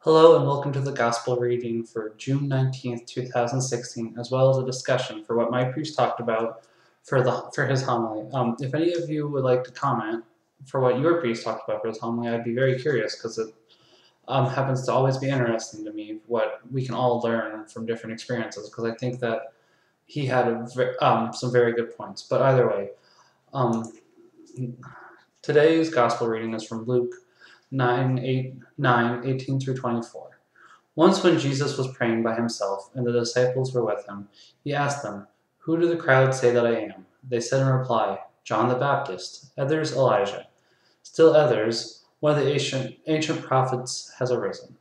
Hello and welcome to the Gospel reading for June 19th, 2016, as well as a discussion for what my priest talked about for his homily. If any of you would like to comment for what your priest talked about for his homily, I'd be very curious because it happens to always be interesting to me what we can all learn from different experiences, because I think that he had some very good points. But either way, um, today's Gospel reading is from Luke 9:18 through 24. Once when Jesus was praying by himself and the disciples were with him, he asked them, "Who do the crowd say that I am?" They said in reply, "John the Baptist, others Elijah, still others, one of the ancient prophets has arisen."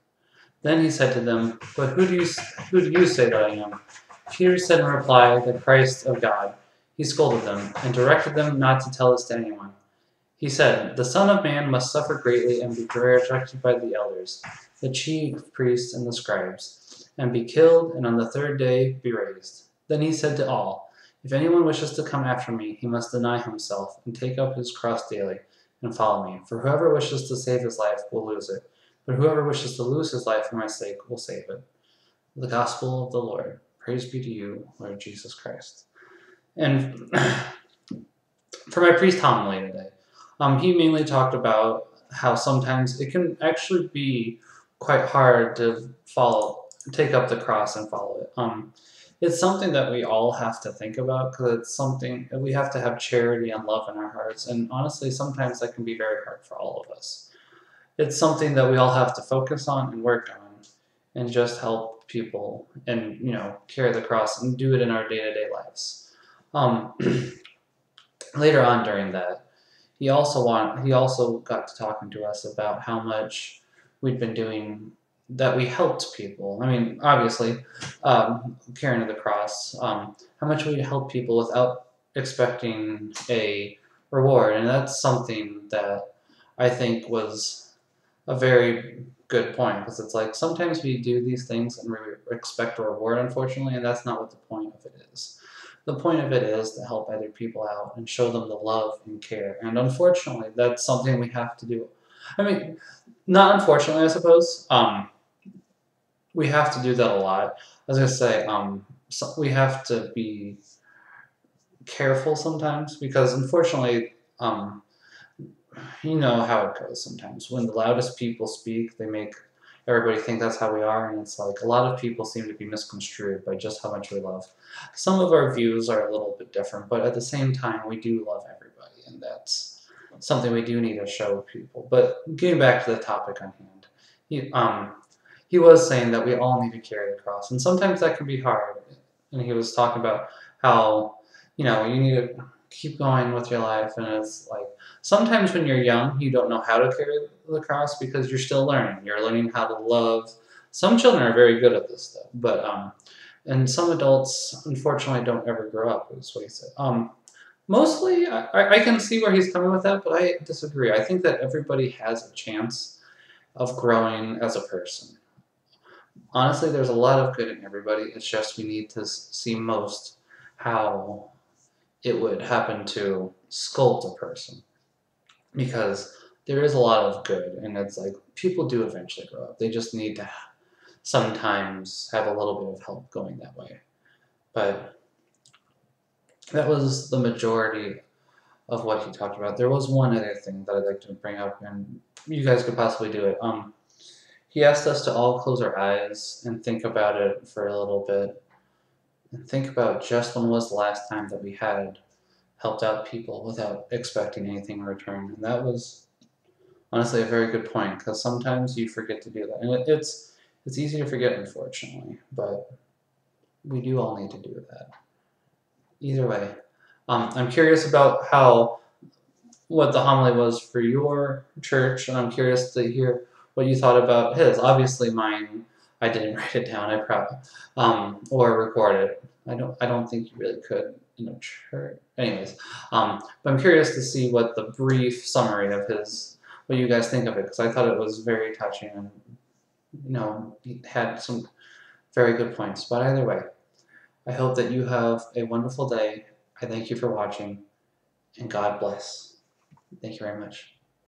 Then he said to them, "But who do you say that I am?" Peter said in reply, "The Christ of God." He scolded them and directed them not to tell this to anyone. He said, "The Son of Man must suffer greatly and be rejected by the elders, the chief priests and the scribes, and be killed, and on the third day be raised." Then he said to all, "If anyone wishes to come after me, he must deny himself and take up his cross daily and follow me. For whoever wishes to save his life will lose it, but whoever wishes to lose his life for my sake will save it." The Gospel of the Lord. Praise be to you, Lord Jesus Christ. And for my priest homily today, he mainly talked about how sometimes it can actually be quite hard to take up the cross and follow it. It's something that we all have to think about, because it's something that we have to have charity and love in our hearts, and honestly, sometimes that can be very hard for all of us. It's something that we all have to focus on and work on, and just help people, and carry the cross and do it in our day-to-day lives. Later on during that, he also got to talking to us about how much we'd been doing, that we helped people. I mean, obviously, carrying the cross, how much we help people without expecting a reward, and that's something that I think was a very good point, because it's like sometimes we do these things and we expect a reward, unfortunately, and that's not what the point of it is. The point of it is to help other people out and show them the love and care. And unfortunately, that's something we have to do. I mean, not unfortunately, I suppose. We have to do that a lot. I was going to say, so we have to be careful sometimes, because unfortunately, you know how it goes sometimes. When the loudest people speak, they make everybody think that's how we are, and it's like a lot of people seem to be misconstrued by just how much we love. Some of our views are a little bit different, but at the same time, we do love everybody, and that's something we do need to show people. But getting back to the topic on hand, he was saying that we all need to carry the cross, and sometimes that can be hard. And he was talking about how, you need to keep going with your life, and it's like sometimes when you're young, you don't know how to carry the cross because you're still learning. You're learning how to love. Some children are very good at this, though, but and some adults, unfortunately, don't ever grow up, is what he said. Mostly, I can see where he's coming with that, but I disagree. I think that everybody has a chance of growing as a person. Honestly, there's a lot of good in everybody. It's just we need to see most how it would happen to sculpt a person, because there is a lot of good, and it's like people do eventually grow up. They just need to sometimes have a little bit of help going that way. But that was the majority of what he talked about. There was one other thing that I'd like to bring up, and you guys could possibly do it. He asked us to all close our eyes and think about it for a little bit, and think about just when was the last time that we had helped out people without expecting anything in return. And that was honestly a very good point, because sometimes you forget to do that. And it's easy to forget, unfortunately, but we do all need to do that. Either way, I'm curious about what the homily was for your church, and I'm curious to hear what you thought about his. Obviously, mine, I didn't write it down. I probably or record it. I don't think you really could in a church. Anyways, but I'm curious to see what the brief summary of what you guys think of it, because I thought it was very touching, and he had some very good points. But either way, I hope that you have a wonderful day. I thank you for watching, and God bless. Thank you very much.